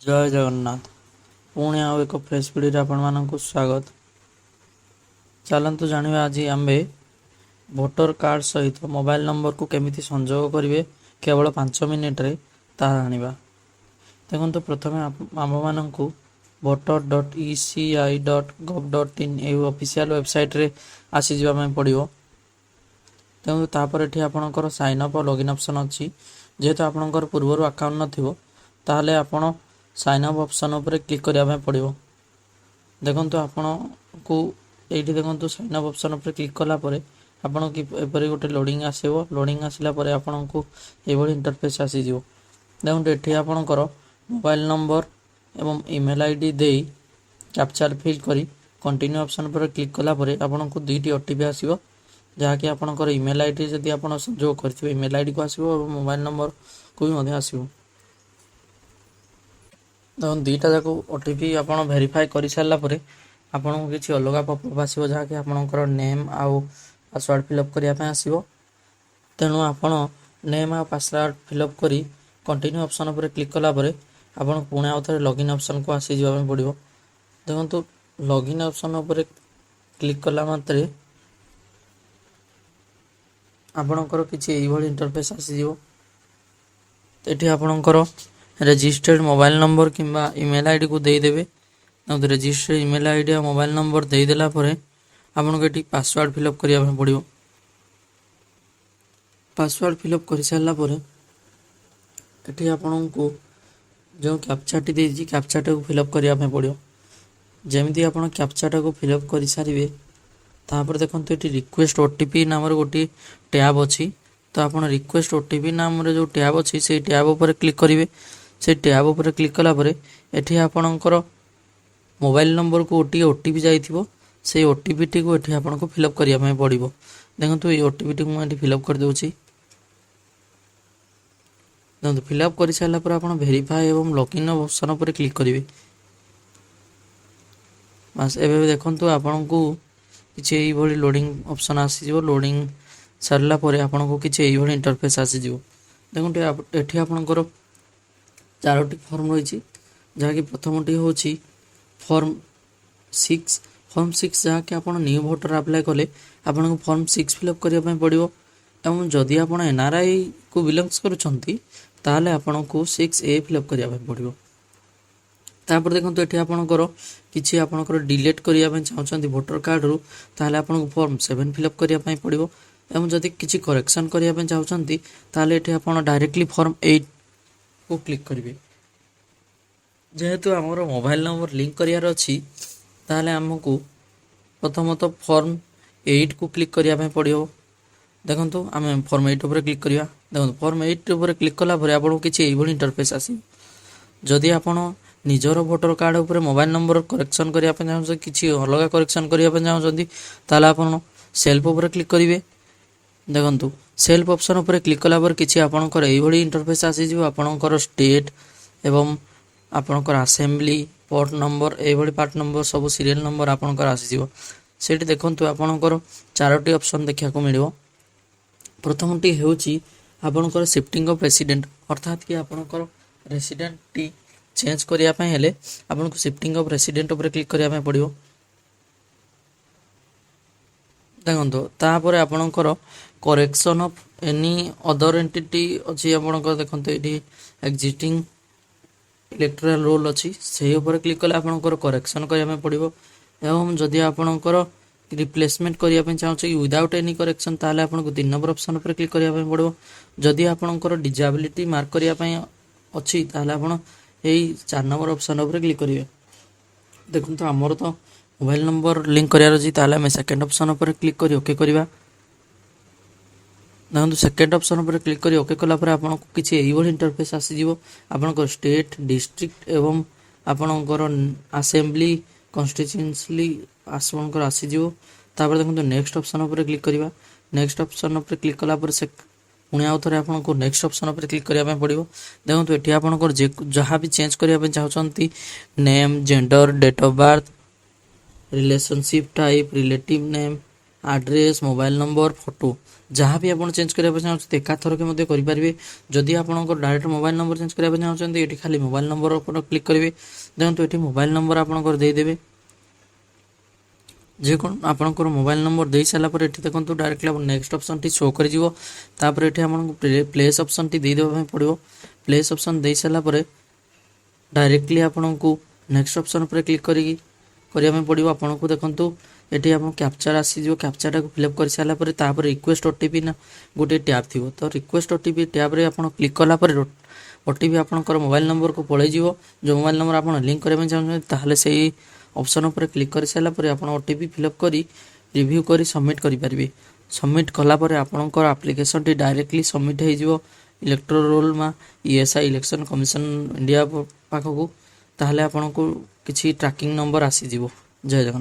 ଜୟ ଜଗନ୍ନାଥ। ପୁଣି ଆଉ ଏକ ଫ୍ରେଶ୍ ଭିଡ଼ିଓରେ ଆପଣମାନଙ୍କୁ ସ୍ୱାଗତ। ଚାଲନ୍ତୁ ଜାଣିବା ଆଜି ଆମ୍ଭେ ଭୋଟର କାର୍ଡ଼ ସହିତ ମୋବାଇଲ ନମ୍ବରକୁ କେମିତି ସଂଯୋଗ କରିବେ କେବଳ 5 ମିନିଟରେ ତାହା ଜାଣିବା। ଦେଖନ୍ତୁ, ପ୍ରଥମେ ଆମ୍ଭମାନଙ୍କୁ voter.eci.gov.in ଏହି ଅଫିସିଆଲ ୱେବସାଇଟ୍ରେ ଆସିଯିବା ପାଇଁ ପଡ଼ିବ। ତେଣୁ ତାପରେ ଏଠି ଆପଣଙ୍କର ସାଇନ୍ ଅପ୍ ଓ ଲଗ୍ଇନ୍ ଅପସନ୍ ଅଛି। ଯେହେତୁ ଆପଣଙ୍କର ପୂର୍ବରୁ ଆକାଉଣ୍ଟ ନଥିବ, ତାହେଲେ ଆପଣ ସାଇନ୍ ଅପ୍ ଅପସନ୍ ଉପରେ କ୍ଲିକ୍ କରିବା ପାଇଁ ପଡ଼ିବ। ଦେଖନ୍ତୁ, ଆପଣଙ୍କୁ ଏଇଠି ଦେଖନ୍ତୁ ସାଇନ୍ ଅପ୍ ଅପସନ୍ ଉପରେ କ୍ଲିକ୍ କଲା ପରେ ଆପଣଙ୍କୁ ଏପରି ଗୋଟେ ଲୋଡ଼ିଂ ଆସିବ। ଲୋଡ଼ିଂ ଆସିଲା ପରେ ଆପଣଙ୍କୁ ଏଭଳି ଇଣ୍ଟରଫେସ୍ ଆସିଯିବ। ଦେଖନ୍ତୁ, ଏଠି ଆପଣଙ୍କର ମୋବାଇଲ ନମ୍ବର ଏବଂ ଇମେଲ୍ ଆଇ ଡ଼ି ଦେଇ କ୍ୟାପଚାର ଫିଲ୍ କରି କଣ୍ଟିନ୍ୟୁ ଅପସନ୍ ଉପରେ କ୍ଲିକ୍ କଲା ପରେ ଆପଣଙ୍କୁ 2ଟି OTP ଆସିବ, ଯାହାକି ଆପଣଙ୍କର ଇମେଲ୍ ଆଇ ଡ଼ି ଯଦି ଆପଣ ସଂଯୋଗ କରିଥିବେ ଇମେଲ୍ ଆଇ ଡ଼ିକୁ ଆସିବ ଏବଂ ମୋବାଇଲ ନମ୍ବରକୁ ବି ମଧ୍ୟ ଆସିବ। ଦେଖନ୍ତୁ, ଦୁଇଟା ଯାକ OTP ଆପଣ ଭେରିଫାଏ କରିସାରିଲା ପରେ ଆପଣଙ୍କୁ କିଛି ଅଲଗା ପପ୍ ଆସିବ, ଯାହାକି ଆପଣଙ୍କର ନେମ୍ ଆଉ ପାସୱାର୍ଡ଼ ଫିଲ୍ଅପ୍ କରିବା ପାଇଁ ଆସିବ। ତେଣୁ ଆପଣ ନେମ୍ ଆଉ ପାସୱାର୍ଡ଼ ଫିଲ୍ଅପ୍ କରି କଣ୍ଟିନ୍ୟୁ ଅପସନ୍ ଉପରେ କ୍ଲିକ୍ କଲା ପରେ ଆପଣଙ୍କୁ ପୁଣି ଆଉ ଥରେ ଲଗ୍ଇନ୍ ଅପସନ୍କୁ ଆସିଯିବା ପାଇଁ ପଡ଼ିବ। ଦେଖନ୍ତୁ, ଲଗ୍ଇନ୍ ଅପସନ୍ ଉପରେ କ୍ଲିକ୍ କଲା ମାତ୍ରେ ଆପଣଙ୍କର କିଛି ଏଇଭଳି ଇଣ୍ଟରଫେସ୍ ଆସିଯିବ। ଏଠି ଆପଣଙ୍କର ରେଜିଷ୍ଟର୍ଡ ମୋବାଇଲ ନମ୍ବର କିମ୍ବା ଇମେଲ୍ ଆଇ ଡ଼ିକୁ ଦେଇଦେବେ। ରେଜିଷ୍ଟର୍ଡ ଇମେଲ୍ ଆଇ ଡ଼ି ଆଉ ମୋବାଇଲ ନମ୍ବର ଦେଇଦେଲା ପରେ ଆପଣଙ୍କୁ ଏଠି ପାସୱାର୍ଡ଼ ଫିଲ୍ଅପ୍ କରିବା ପାଇଁ ପଡ଼ିବ। ପାସୱାର୍ଡ଼ ଫିଲ୍ଅପ୍ କରିସାରିଲା ପରେ ଏଠି ଆପଣଙ୍କୁ ଯେଉଁ କ୍ୟାପଚାଟି ଦେଇଛି କ୍ୟାପଚାଟାକୁ ଫିଲ୍ଅପ୍ କରିବା ପାଇଁ ପଡ଼ିବ। ଯେମିତି ଆପଣ କ୍ୟାପଚାଟାକୁ ଫିଲ୍ଅପ୍ କରିସାରିବେ, ତାପରେ ଦେଖନ୍ତୁ ଏଠି ରିକ୍ୱେଷ୍ଟ OTP ନାମର ଗୋଟିଏ ଟ୍ୟାବ୍ ଅଛି। ତ ଆପଣ ରିକ୍ୱେଷ୍ଟ OTP ନାମରେ ଯେଉଁ ଟ୍ୟାବ୍ ଅଛି ସେଇ ଟ୍ୟାବ୍ ଉପରେ କ୍ଲିକ୍ କରିବେ। ସେଇ ଟ୍ୟାବ୍ ଉପରେ କ୍ଲିକ୍ କଲା ପରେ ଏଠି ଆପଣଙ୍କର ମୋବାଇଲ ନମ୍ବରକୁ ଗୋଟିଏ OTP ଯାଇଥିବ। ସେଇ OTPଟିକୁ ଏଠି ଆପଣଙ୍କୁ ଫିଲ୍ଅପ୍ କରିବା ପାଇଁ ପଡ଼ିବ। ଦେଖନ୍ତୁ, ଏଇ OTPଟିକୁ ମୁଁ ଏଠି ଫିଲ୍ଅପ୍ କରିଦେଉଛି। ଦେଖନ୍ତୁ, ଫିଲ୍ଅପ୍ କରିସାରିଲା ପରେ ଆପଣ ଭେରିଫାଏ ଏବଂ ଲଗ୍ଇନ୍ ଅପସନ୍ ଉପରେ କ୍ଲିକ୍ କରିବେ। ବାସ୍, ଏବେ ଦେଖନ୍ତୁ ଆପଣଙ୍କୁ କିଛି ଏଇଭଳି ଲୋଡ଼ିଂ ଅପସନ୍ ଆସିଯିବ। ଲୋଡ଼ିଂ ସାରିଲା ପରେ ଆପଣଙ୍କୁ କିଛି ଏଇଭଳି ଇଣ୍ଟରଫେସ୍ ଆସିଯିବ। ଦେଖନ୍ତୁ, ଏଠି ଆପଣଙ୍କର 4ଟି ଫର୍ମ ରହିଛି, ଯାହାକି ପ୍ରଥମଟି ହେଉଛି ଫର୍ମ 6। ଫର୍ମ 6 ଯାହାକି ଆପଣ ନ୍ୟୁ ଭୋଟର ଆପ୍ଲାଏ କଲେ ଆପଣଙ୍କୁ ଫର୍ମ 6 ଫିଲ୍ଅପ୍ କରିବା ପାଇଁ ପଡ଼ିବ। ଏବଂ ଯଦି ଆପଣ NRIକୁ ବିଲଙ୍ଗସ୍ କରୁଛନ୍ତି ତାହେଲେ ଆପଣଙ୍କୁ 6A ଫିଲ୍ଅପ୍ କରିବା ପାଇଁ ପଡ଼ିବ। ତାପରେ ଦେଖନ୍ତୁ, ଏଠି ଆପଣଙ୍କର କିଛି ଆପଣଙ୍କର ଡିଲିଟ୍ କରିବା ପାଇଁ ଚାହୁଁଛନ୍ତି ଭୋଟର କାର୍ଡ଼ରୁ, ତାହେଲେ ଆପଣଙ୍କୁ ଫର୍ମ 7 ଫିଲ୍ଅପ୍ କରିବା ପାଇଁ ପଡ଼ିବ। ଏବଂ ଯଦି କିଛି କରେକ୍ସନ୍ କରିବା ପାଇଁ ଚାହୁଁଛନ୍ତି ତାହେଲେ ଏଠି ଆପଣ ଡାଇରେକ୍ଟଲି ଫର୍ମ 8କୁ କ୍ଲିକ୍ କରିବେ। ଯେହେତୁ ଆମର ମୋବାଇଲ ନମ୍ବର ଲିଙ୍କ୍ କରିବାର ଅଛି, ତାହେଲେ ଆମକୁ ପ୍ରଥମତଃ ଫର୍ମ 8କୁ କ୍ଲିକ୍ କରିବା ପାଇଁ ପଡ଼ିବ। ଦେଖନ୍ତୁ, ଆମେ ଫର୍ମ 8 ଉପରେ କ୍ଲିକ୍ କରିବା। ଦେଖନ୍ତୁ, ଫର୍ମ 8 ଉପରେ କ୍ଲିକ୍ କଲା ପରେ ଆପଣଙ୍କୁ କିଛି ଏଇଭଳି ଇଣ୍ଟରଫେସ୍ ଆସିବ। ଯଦି ଆପଣ ନିଜର ଭୋଟର କାର୍ଡ଼ ଉପରେ ମୋବାଇଲ ନମ୍ବର କରେକ୍ସନ୍ କରିବା ପାଇଁ ଚାହୁଁଛନ୍ତି, କିଛି ଅଲଗା କରେକ୍ସନ୍ କରିବା ପାଇଁ ଚାହୁଁଛନ୍ତି, ତାହେଲେ ଆପଣ ସେଲ୍ଫ ଉପରେ କ୍ଲିକ୍ କରିବେ। ଦେଖନ୍ତୁ, ସେଲ୍ଫ ଅପସନ୍ ଉପରେ କ୍ଲିକ୍ କଲା ପରେ କିଛି ଆପଣଙ୍କର ଏଇଭଳି ଇଣ୍ଟରଫେସ୍ ଆସିଯିବ। ଆପଣଙ୍କର ଷ୍ଟେଟ୍ ଏବଂ ଆପଣଙ୍କର ଆସେମ୍ବଲି ପୋର୍ଟ ନମ୍ବର, ଏଇଭଳି ପାର୍ଟ ନମ୍ବର, ସବୁ ସିରିଏଲ୍ ନମ୍ବର ଆପଣଙ୍କର ଆସିଯିବ। ସେଇଠି ଦେଖନ୍ତୁ ଆପଣଙ୍କର 4ଟି ଅପସନ୍ ଦେଖିବାକୁ ମିଳିବ। ପ୍ରଥମଟି ହେଉଛି ଆପଣଙ୍କର ସିଫ୍ଟିଂ ଅଫ୍ ରେସିଡେଣ୍ଟ, ଅର୍ଥାତ୍ କି ଆପଣଙ୍କର ରେସିଡେଣ୍ଟଟି ଚେଞ୍ଜ କରିବା ପାଇଁ ହେଲେ ଆପଣଙ୍କୁ ସିଫ୍ଟିଂ ଅଫ୍ ରେସିଡେଣ୍ଟ ଉପରେ କ୍ଲିକ୍ କରିବା ପାଇଁ ପଡ଼ିବ। ଦେଖନ୍ତୁ, ତାପରେ ଆପଣଙ୍କର correction of any other entity ଅଛି। ଆପଣଙ୍କର ଦେଖନ୍ତୁ ଏଇଠି ଏକ୍ଜିଷ୍ଟିଂ ଇଲେକ୍ଟୋରାଲ ରୋଲ୍ ଅଛି, ସେହି ଉପରେ କ୍ଲିକ୍ କଲେ ଆପଣଙ୍କର କରେକ୍ସନ୍ କରିବା ପାଇଁ ପଡ଼ିବ। ଏବଂ ଯଦି ଆପଣଙ୍କର ରିପ୍ଲେସମେଣ୍ଟ କରିବା ପାଇଁ ଚାହୁଁଛନ୍ତି ୱିଦାଉଟ୍ ଏନି କରେକ୍ସନ୍, ତାହେଲେ ଆପଣଙ୍କୁ 3 ନମ୍ବର ଅପସନ୍ ଉପରେ କ୍ଲିକ୍ କରିବା ପାଇଁ ପଡ଼ିବ। ଯଦି ଆପଣଙ୍କର ଡିଜାବିଲିଟି ମାର୍କ କରିବା ପାଇଁ ଅଛି, ତାହେଲେ ଆପଣ ଏଇ 4 ନମ୍ବର ଅପସନ୍ ଉପରେ କ୍ଲିକ୍ କରିବେ। ଦେଖନ୍ତୁ, ଆମର ତ ମୋବାଇଲ ନମ୍ବର ଲିଙ୍କ୍ କରିବାର ଅଛି, ତାହେଲେ ଆମେ ସେକେଣ୍ଡ ଅପସନ୍ ଉପରେ କ୍ଲିକ୍ କରି ଓକେ କରିବା। ଦେଖନ୍ତୁ, ସେକେଣ୍ଡ ଅପସନ୍ ଉପରେ କ୍ଲିକ୍ କରି ଓକେ କଲା ପରେ ଆପଣଙ୍କୁ କିଛି ଏଇଭଳି ଇଣ୍ଟରଫେସ୍ ଆସିଯିବ। ଆପଣଙ୍କର ଷ୍ଟେଟ୍, ଡିଷ୍ଟ୍ରିକ୍ଟ ଏବଂ ଆପଣଙ୍କର ଆସେମ୍ବଲି କନଷ୍ଟିଚ୍ୟୁଏନ୍ସି ଆପଣଙ୍କର ଆସିଯିବ। ତାପରେ ଦେଖନ୍ତୁ, ନେକ୍ସଟ ଅପସନ୍ ଉପରେ କ୍ଲିକ୍ କରିବା। ନେକ୍ସଟ ଅପସନ୍ ଉପରେ କ୍ଲିକ୍ କଲା ପରେ ପୁଣି ଆଉ ଥରେ ଆପଣଙ୍କୁ ନେକ୍ସଟ ଅପସନ୍ ଉପରେ କ୍ଲିକ୍ କରିବା ପାଇଁ ପଡ଼ିବ। ଦେଖନ୍ତୁ, ଏଠି ଆପଣଙ୍କର ଯାହା ବି ଚେଞ୍ଜ କରିବା ପାଇଁ ଚାହୁଁଛନ୍ତି, name, gender, date of birth, relationship type, relative name, address, mobile number, photo, जहाँ भी आप चेंज करने चाहते एकाथरक करेंगे। जदि आप डायरेक्ट मोबाइल नंबर चेंज करने चाहते ये खाली मोबाइल नंबर पर क्लिक करेंगे। देखो ये मोबाइल नंबर आपंकर देदेवे जे कौन आपंकर मोबाइल नंबर दे सारापर ये देखो directly next option T show कर प्लेस ऑप्शन टी देदेवा पड़ो। प्लेस ऑप्शन दे सारापर डायरेक्टली आपन को नेक्स्ट ऑप्शन पर क्लिक करने पड़ो। आपन को देखो ये आप कैप्चर आसीज कैप्चर को फिलअप कर सारापर तापर रिक्वेस्ट ओटीपी ना गोटे टैब थी तो रिक्वेस्ट ओटीपी टैब रे आप क्लिक कलापर ओटीपी आपंकर मोबाइल नंबर को पलैज जो मोबाइल नंबर आप लिंक करने चाहते से ऑप्शन पर क्लिक कर सारापर आप ओटीपी फिलअप कर रिव्यू कर सबमिट करेंगे। सबमिट कलापर आपंकर आप्लिकेशन टी डायरेक्टली सबमिट हो इलेक्टोरल मा ईएसआई इलेक्शन कमिशन इंडिया पाखक ताहले आपन को किसी ट्रैकिंग नंबर आसीज। जय जगन्नाथ।